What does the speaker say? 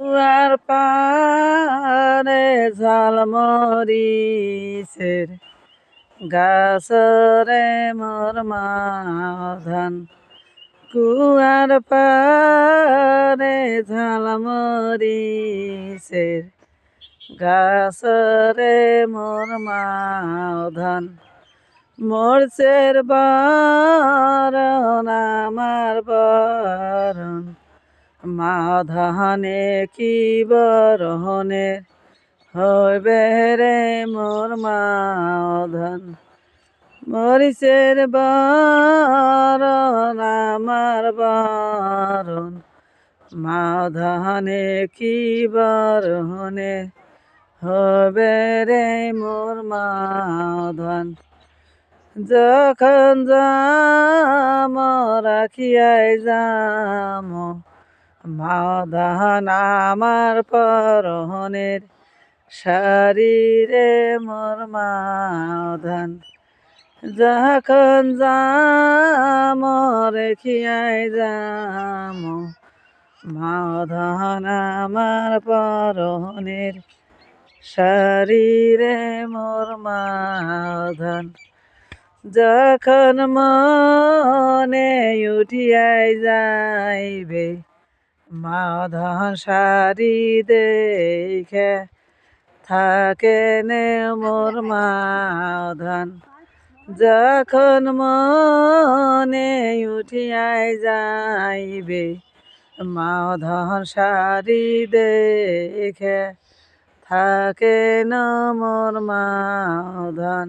কুয়ার পারে ঝালমরিচের গাছরে মোর মাধান। কুয়ার পারে ঝালমরিচের গাছরে মোর মাধান। মরচের বারণ আমার বারণ, মাধানে কি বরণের হইবে রে মোর মাধান। মরিচের বারণ আমার বারণ, মাধানে কি বরণের হবে রে মোর মাধান। যখন যাম রাখিয়াই যাম মাধান আমার পরনের শরীরে মোর মাধান। যখন যাম রেখিয়াই যাম মাধান আমার পরনের শরীরে মোর মাধান। যখন মনে উঠিয়াই যাইবে মাধান শাড়ি দেখে থাকে নে মোর মাধান। যখন মনে উঠিয়াই যাইবে মাধান শাড়ি দেখে থাকে না মোর মাধান।